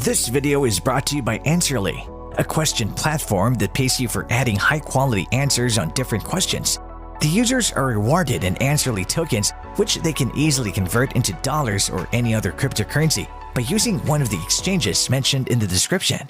This video is brought to you by Answerly, a question platform that pays you for adding high-quality answers on different questions. The users are rewarded in Answerly tokens, which they can easily convert into dollars or any other cryptocurrency by using one of the exchanges mentioned in the description.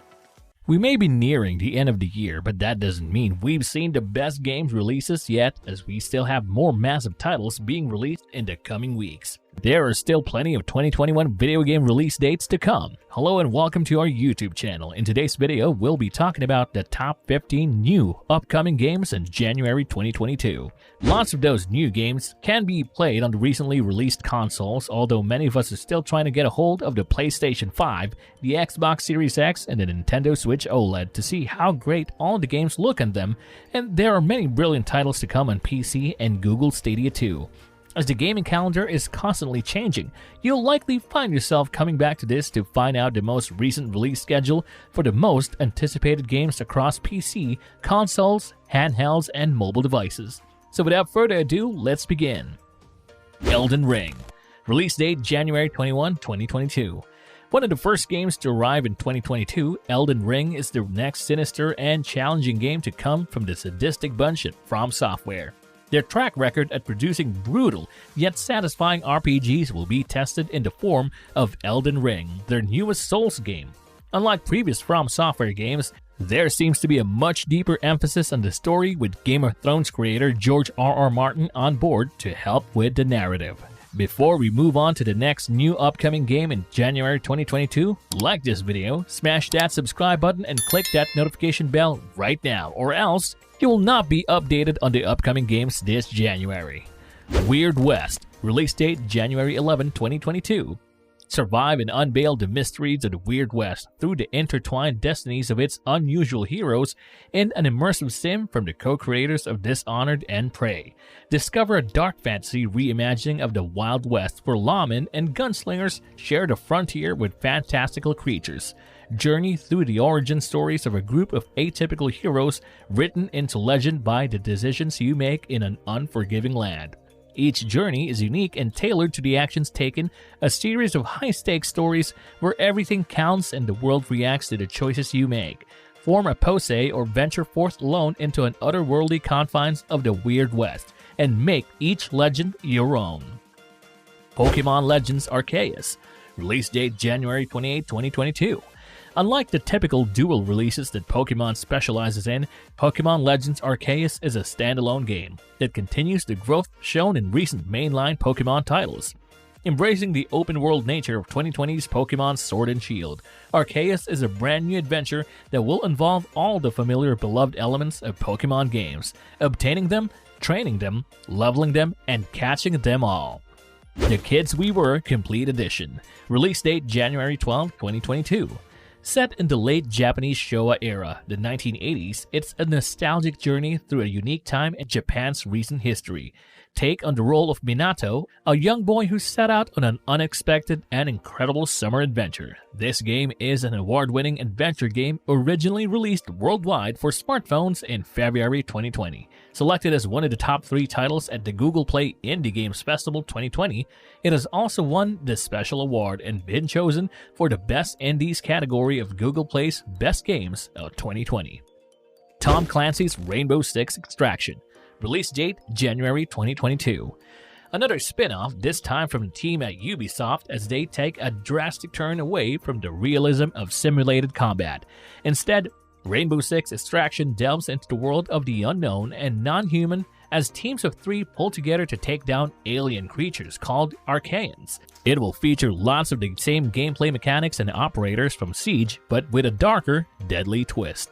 We may be nearing the end of the year, but that doesn't mean we've seen the best games releases yet, as we still have more massive titles being released in the coming weeks. There are still plenty of 2021 video game release dates to come. Hello and welcome to our YouTube channel. In today's video, we'll be talking about the top 15 new upcoming games in January 2022. Lots of those new games can be played on the recently released consoles, although many of us are still trying to get a hold of the PlayStation 5, the Xbox Series X, and the Nintendo Switch OLED to see how great all the games look on them, and there are many brilliant titles to come on PC and Google Stadia too. As the gaming calendar is constantly changing, you'll likely find yourself coming back to this to find out the most recent release schedule for the most anticipated games across PC, consoles, handhelds, and mobile devices. So without further ado, let's begin. Elden Ring. Release date January 21, 2022. One of the first games to arrive in 2022, Elden Ring is the next sinister and challenging game to come from the sadistic bunch at From Software. Their track record at producing brutal yet satisfying RPGs will be tested in the form of Elden Ring, their newest Souls game. Unlike previous From Software games, there seems to be a much deeper emphasis on the story, with Game of Thrones creator George R.R. Martin on board to help with the narrative. Before we move on to the next new upcoming game in January 2022, like this video, smash that subscribe button and click that notification bell right now, or else you will not be updated on the upcoming games this January. Weird West. Release date January 11, 2022. Survive and unveil the mysteries of the Weird West through the intertwined destinies of its unusual heroes in an immersive sim from the co-creators of Dishonored and Prey. Discover a dark fantasy reimagining of the Wild West where lawmen and gunslingers share the frontier with fantastical creatures. Journey through the origin stories of a group of atypical heroes written into legend by the decisions you make in an unforgiving land. Each journey is unique and tailored to the actions taken, a series of high-stakes stories where everything counts and the world reacts to the choices you make. Form a posse or venture forth alone into an otherworldly confines of the Weird West, and make each legend your own. Pokemon Legends Archaeos. Release date January 28, 2022. Unlike the typical dual releases that Pokemon specializes in, Pokemon Legends Arceus is a standalone game that continues the growth shown in recent mainline Pokemon titles. Embracing the open-world nature of 2020's Pokemon Sword and Shield, Arceus is a brand new adventure that will involve all the familiar beloved elements of Pokemon games, obtaining them, training them, leveling them, and catching them all. The Kids We Were Complete Edition. Release date January 12, 2022. Set in the late Japanese Showa era, the 1980s, it's a nostalgic journey through a unique time in Japan's recent history. Take on the role of Minato, a young boy who set out on an unexpected and incredible summer adventure. This game is an award-winning adventure game originally released worldwide for smartphones in February 2020. Selected as one of the top 3 titles at the Google Play Indie Games Festival 2020, it has also won the special award and been chosen for the Best Indies category of Google Play's Best Games of 2020. Tom Clancy's Rainbow Six Extraction. Release date January 2022. Another spin-off, this time from the team at Ubisoft, as they take a drastic turn away from the realism of simulated combat. Instead, Rainbow Six Extraction delves into the world of the unknown and non-human as teams of 3 pull together to take down alien creatures called Archaeos. It will feature lots of the same gameplay mechanics and operators from Siege, but with a darker, deadly twist.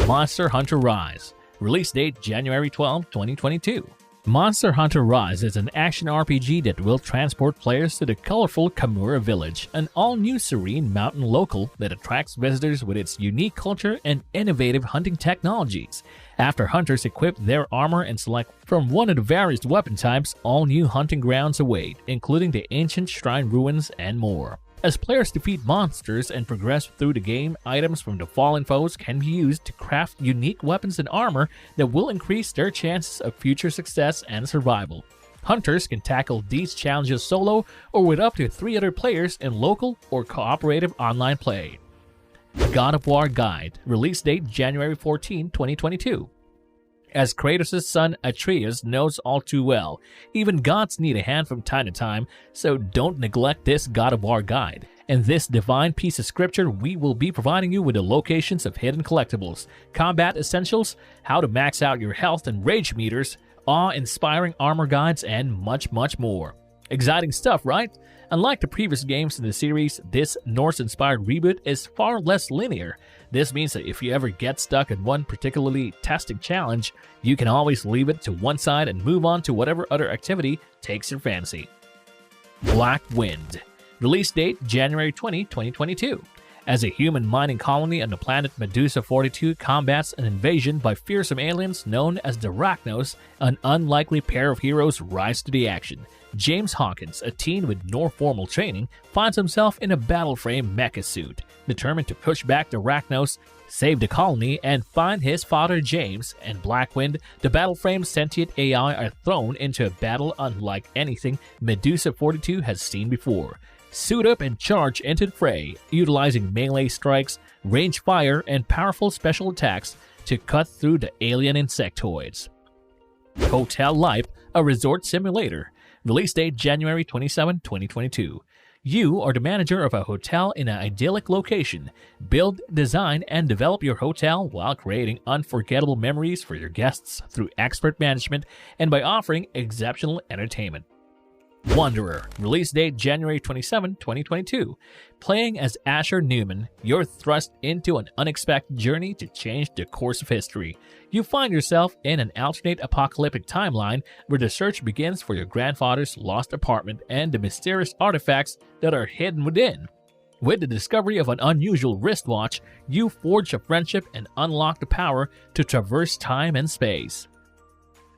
Monster Hunter Rise. Release date January 12, 2022. Monster Hunter Rise is an action RPG that will transport players to the colorful Kamura Village, an all-new serene mountain local that attracts visitors with its unique culture and innovative hunting technologies. After hunters equip their armor and select from one of the various weapon types, all new hunting grounds await, including the ancient shrine ruins and more. As players defeat monsters and progress through the game, items from the fallen foes can be used to craft unique weapons and armor that will increase their chances of future success and survival. Hunters can tackle these challenges solo or with up to 3 other players in local or cooperative online play. God of War Guide, release date January 14, 2022. As Kratos' son Atreus knows all too well, even gods need a hand from time to time, so don't neglect this God of War Guide. In this divine piece of scripture, we will be providing you with the locations of hidden collectibles, combat essentials, how to max out your health and rage meters, awe-inspiring armor guides, and much more. Exciting stuff, right? Unlike the previous games in the series, this Norse-inspired reboot is far less linear. This means that if you ever get stuck in one particularly testing challenge, you can always leave it to one side and move on to whatever other activity takes your fancy. Black Wind. Release date January 20, 2022. As a human mining colony on the planet Medusa 42 combats an invasion by fearsome aliens known as the Archaeos, an unlikely pair of heroes rise to the action. James Hawkins, a teen with no formal training, finds himself in a battle-frame mecha suit, determined to push back the Archaeos, save the colony, and find his father James. And Blackwind, the battle-frame sentient AI, are thrown into a battle unlike anything Medusa 42 has seen before. Suit up and charge into the fray, utilizing melee strikes, range fire, and powerful special attacks to cut through the alien insectoids. Hotel Life, a resort simulator. Release date January 27, 2022. You are the manager of a hotel in an idyllic location. Build, design, and develop your hotel while creating unforgettable memories for your guests through expert management and by offering exceptional entertainment. Wanderer, release date January 27, 2022. Playing as Asher Newman, you're thrust into an unexpected journey to change the course of history. You find yourself in an alternate apocalyptic timeline where the search begins for your grandfather's lost apartment and the mysterious artifacts that are hidden within. With the discovery of an unusual wristwatch, you forge a friendship and unlock the power to traverse time and space.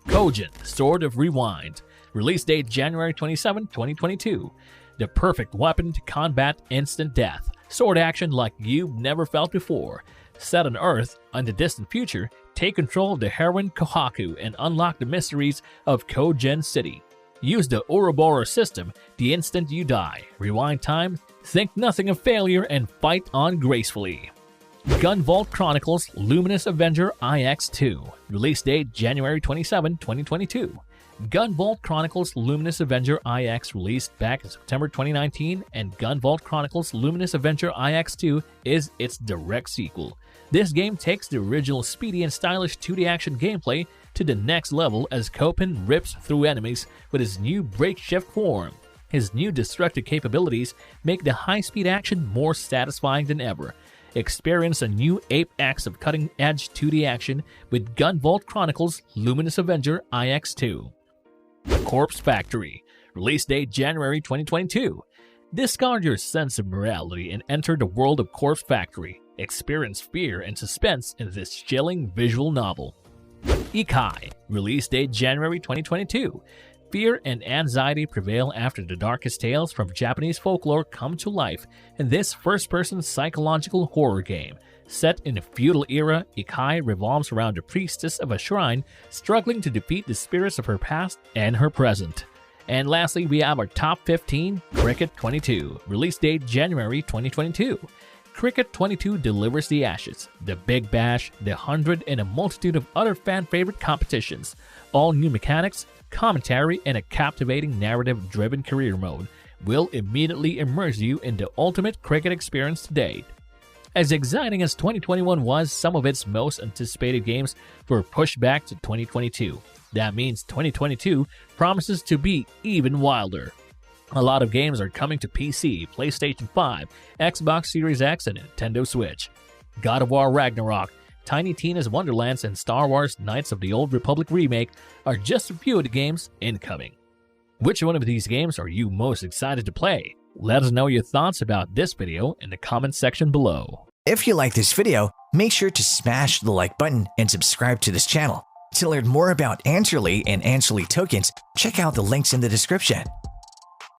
Cogent, Sword of Rewind. Release date January 27, 2022. The perfect weapon to combat instant death. Sword action like you've never felt before. Set on Earth, in the distant future, take control of the heroine Kohaku and unlock the mysteries of Cogent City. Use the Ouroboros system the instant you die. Rewind time, think nothing of failure, and fight on gracefully. Gunvault Chronicles Luminous Avenger IX2. Release date January 27, 2022. Gunvault Chronicles Luminous Avenger IX released back in September 2019, and Gunvault Chronicles Luminous Avenger IX2 is its direct sequel. This game takes the original speedy and stylish 2D action gameplay to the next level as Copen rips through enemies with his new break-shift form. His new destructive capabilities make the high-speed action more satisfying than ever. Experience a new apex of cutting-edge 2D action with Gunvault Chronicles Luminous Avenger IX2. Corpse Factory. Release date January 2022. Discard your sense of morality and enter the world of Corpse Factory. Experience fear and suspense in this chilling visual novel. Ikai. Release date January 2022. Fear and anxiety prevail after the darkest tales from Japanese folklore come to life in this first-person psychological horror game. Set in a feudal era, Ikai revolves around the priestess of a shrine struggling to defeat the spirits of her past and her present. And lastly, we have our top 15, Cricket 22. Release date January 2022. Cricket 22 delivers the Ashes, the Big Bash, the 100, and a multitude of other fan-favorite competitions. All new mechanics, commentary, and a captivating narrative-driven career mode will immediately immerse you in the ultimate cricket experience to date. As exciting as 2021 was, some of its most anticipated games were pushed back to 2022. That means 2022 promises to be even wilder. A lot of games are coming to PC, PlayStation 5, Xbox Series X, and Nintendo Switch. God of War Ragnarok, Tiny Tina's Wonderlands, and Star Wars Knights of the Old Republic remake are just a few of the games incoming. Which one of these games are you most excited to play? Let us know your thoughts about this video in the comments section below. If you like this video, make sure to smash the like button and subscribe to this channel. To learn more about Answerly and Answerly tokens, check out the links in the description.